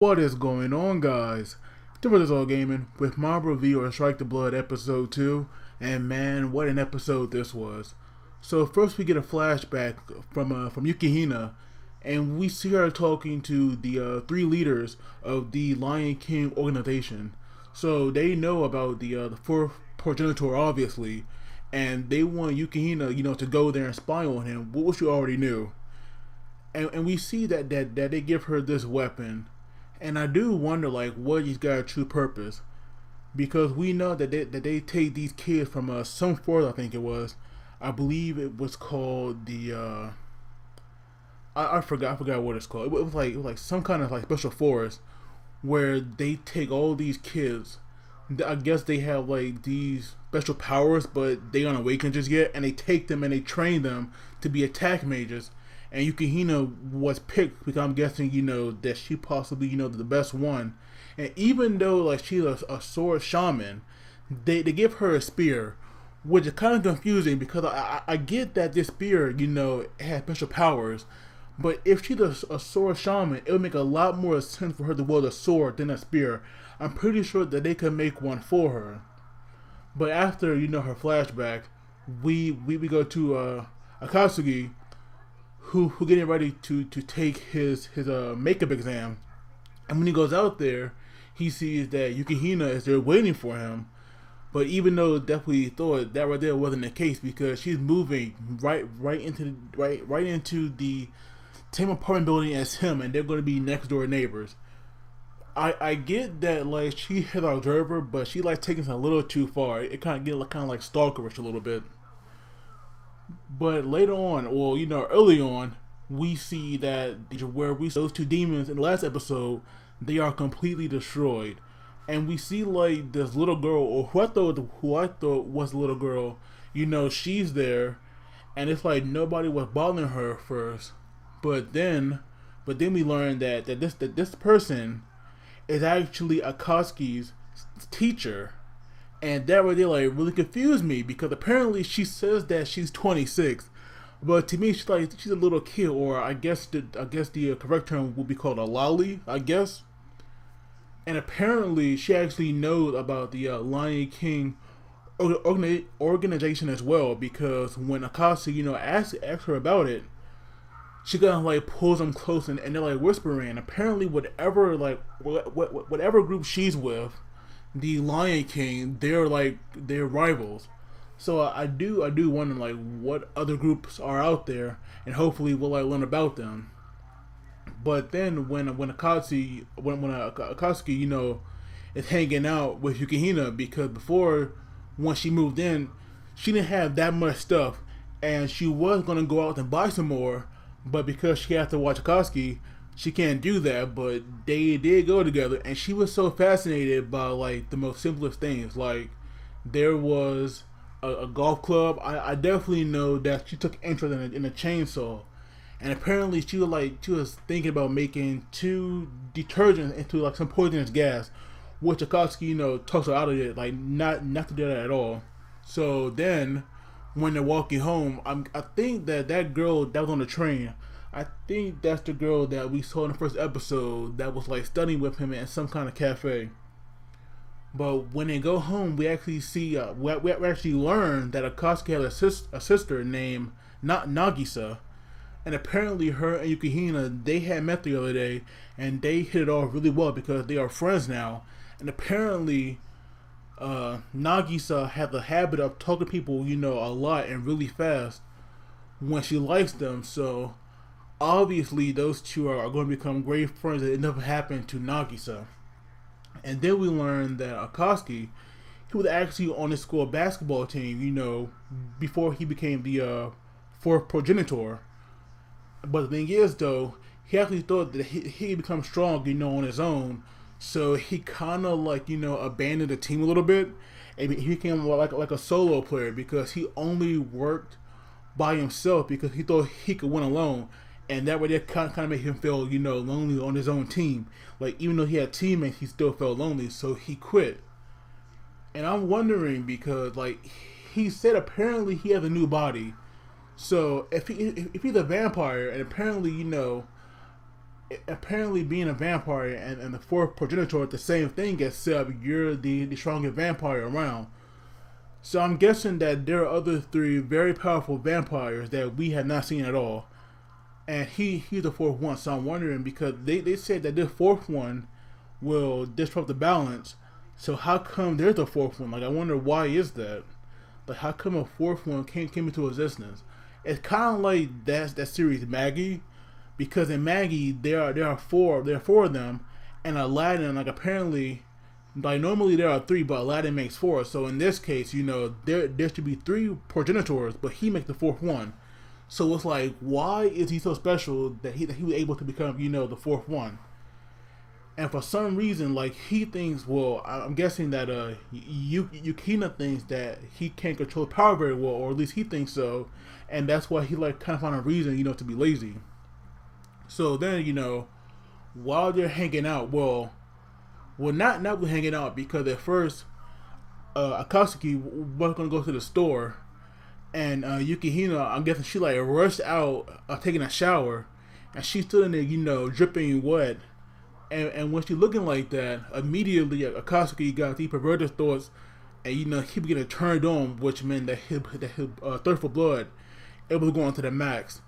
What is going on, guys? This is All Gaming with my review of Strike the Blood Episode 2, and man, what an episode this was. So first we get a flashback from Yukihina, and we see her talking to the three leaders of the Lion King organization. So they know about the fourth progenitor, obviously, and they want Yukihina, to go there and spy on him, which you already knew. And we see that they give her this weapon. And I do wonder, like, what he's got a true purpose, because we know that they take these kids from some forest, I think it was. I believe it was called the I forgot what it's called. It was like some kind of like special forest where they take all these kids. I guess they have like these special powers, but they aren't awakened just yet, and they take them and they train them to be attack mages. And Yukihina was picked because I'm guessing, that she possibly, the best one. And even though, like, she's a sword shaman, they give her a spear, which is kind of confusing because I get that this spear, has special powers. But if she's a sword shaman, it would make a lot more sense for her to wield a sword than a spear. I'm pretty sure that they could make one for her. But after, her flashback, we go to Akatsuki, who getting ready to take his makeup exam. And when he goes out there, he sees that Yukihina is there waiting for him. But even though definitely thought that right there wasn't the case, because she's moving right into the same apartment building as him, and they're going to be next door neighbors. I get that, like, she has an observer, but she like taking it a little too far. It kind of like stalkerish a little bit. But later on, or early on, we see that where we saw those two demons in the last episode, they are completely destroyed, and we see like this little girl, or who I thought was a little girl. She's there, and it's like nobody was bothering her first, but then we learn that this person is actually Akatsuki's teacher. And that right there like really confused me, because apparently she says that she's 26, but to me she's a little kid, or I guess the correct term would be called a lolly, I guess. And apparently she actually knows about the Lion King organization as well, because when Akatsuki asks her about it, she kind of like pulls them close, and they're like whispering. Apparently whatever group she's with, the Lion King, they're rivals. So I do wonder like what other groups are out there, and hopefully we'll like learn about them. But then when Akatsuki is hanging out with Yukihina, because before, when she moved in, she didn't have that much stuff, and she was gonna go out and buy some more, but because she had to watch Akatsuki, she can't do that. But they did go together, and she was so fascinated by like the most simplest things. Like, there was a golf club. I definitely know that she took interest in a chainsaw, and apparently she was thinking about making two detergents into like some poisonous gas, which Akatsuki talks her out of it, like not to do that at all. So then when they're walking home, I think that girl that was on the train, I think that's the girl that we saw in the first episode that was like studying with him at some kind of cafe. But when they go home, we actually see we actually learn that Akatsuki has a sister named Nagisa, and apparently her and Yukihina, they had met the other day, and they hit it off really well because they are friends now. And apparently, Nagisa had the habit of talking to people, a lot and really fast when she likes them. So obviously those two are going to become great friends. It never happened to Nagisa. And then we learned that Akatsuki, he was actually on the school basketball team, before he became the fourth progenitor. But the thing is, though, he actually thought that he'd become strong, on his own. So he kind of like, abandoned the team a litof bit, and he became like a solo player, because he only worked by himself because he thought he could win alone. And that way, that kind of made him feel, lonely on his own team. Like, even though he had teammates, he still felt lonely, so he quit. And I'm wondering, because like he said, apparently he has a new body. So if he's a vampire, and apparently apparently being a vampire and the fourth progenitor, the same thing gets said. You're the strongest vampire around. So I'm guessing that there are other three very powerful vampires that we have not seen at all, and he's the fourth one. So I'm wondering, because they said that this fourth one will disrupt the balance. So how come there's the fourth one? Like, I wonder why is that? Like, how come a fourth one came into existence? It's kind of like that series Maggie, because in Maggie there are four of them, and Aladdin, like, apparently, like, normally there are three, but Aladdin makes four. So in this case, there should be three progenitors, but he makes the fourth one. So it's like, why is he so special that he was able to become the fourth one? And for some reason, like, he thinks, well, I'm guessing that Yukina thinks that he can't control power very well, or at least he thinks so, and that's why he, like, kind of found a reason, to be lazy. So then, while they're hanging out, well, not really hanging out, because at first, Akatsuki was gonna go to the store, and Yukihina, I'm guessing she, like, rushed out, taking a shower, and she stood in there, dripping wet. And when she looking like that, immediately Akatsuki got the perverted thoughts, and he began to turn on, which meant that his thirst for blood, it was going to the max.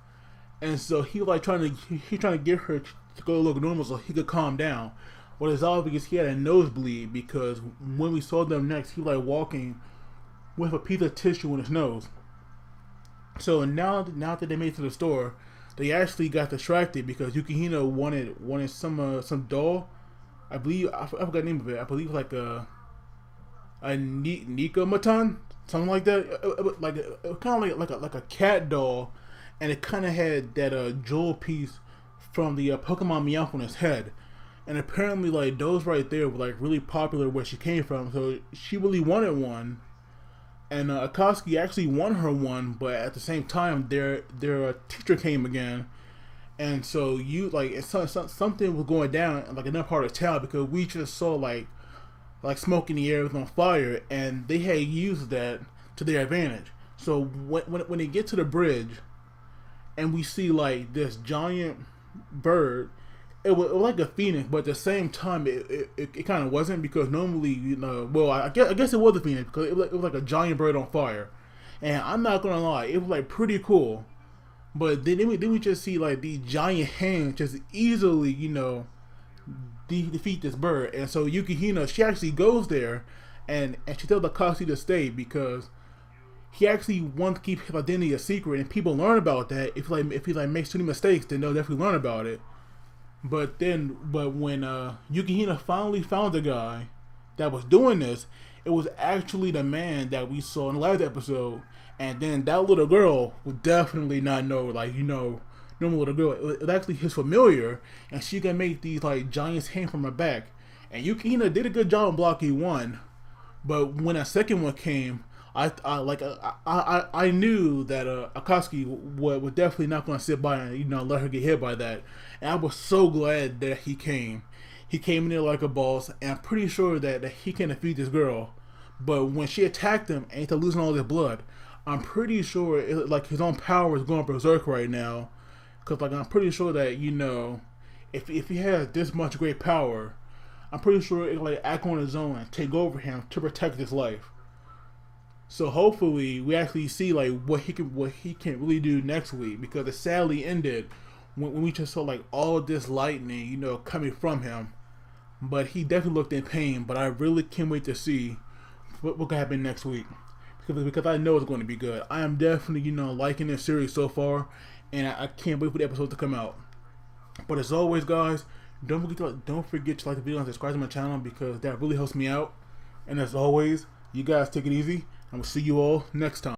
And so he trying to get her to go look normal so he could calm down. But it's obvious he had a nosebleed, because when we saw them next, he was, like, walking with a piece of tissue in his nose. So now that they made it to the store, they actually got distracted because Yukihina wanted some doll. I believe I forgot the name of it. I believe like a Nika Matan, something like that. It was kind of like a cat doll, and it kind of had that jewel piece from the Pokemon Meowth on his head. And apparently, like, those right there were, like, really popular where she came from. So she really wanted one. And Akatsuki actually won her one, but at the same time, their teacher came again, and so something was going down in, like, another part of town, because we just saw like smoke in the air, was on fire, and they had used that to their advantage. So when they get to the bridge, and we see, like, this giant bird. It was like a phoenix, but at the same time, it kind of wasn't, because normally, well, I guess it was a phoenix, because it was like a giant bird on fire. And I'm not gonna lie, it was, like, pretty cool. But then we just see, like, these giant hands just easily, defeat this bird. And so Yukihina, she actually goes there, and she tells Akatsuki to stay, because he actually wants to keep his identity a secret, and people learn about that. If he makes too many mistakes, then they'll definitely learn about it. But when Yukihina finally found the guy that was doing this, it was actually the man that we saw in the last episode. And then that little girl would definitely not know, like, normal little girl. It was actually his familiar, and she can make these, like, giants hang from her back. And Yukihina did a good job in blocking one, but when a second one came, I knew that Akatsuki was definitely not going to sit by and let her get hit by that, and I was so glad that he came. He came in there like a boss, and I'm pretty sure that he can defeat this girl. But when she attacked him and he's losing all this blood, I'm pretty sure like his own power is going berserk right now, because, like, I'm pretty sure that if he has this much great power, I'm pretty sure it'll, like, act on his own and take over him to protect his life. So hopefully we actually see, like, what he can really do next week, because it sadly ended when we just saw, like, all this lightning, coming from him. But he definitely looked in pain. But I really can't wait to see what can happen next week, because I know it's going to be good. I am definitely liking this series so far, and I can't wait for the episode to come out. But as always, guys, don't forget to like the video and subscribe to my channel, because that really helps me out. And as always, you guys take it easy. I will see you all next time.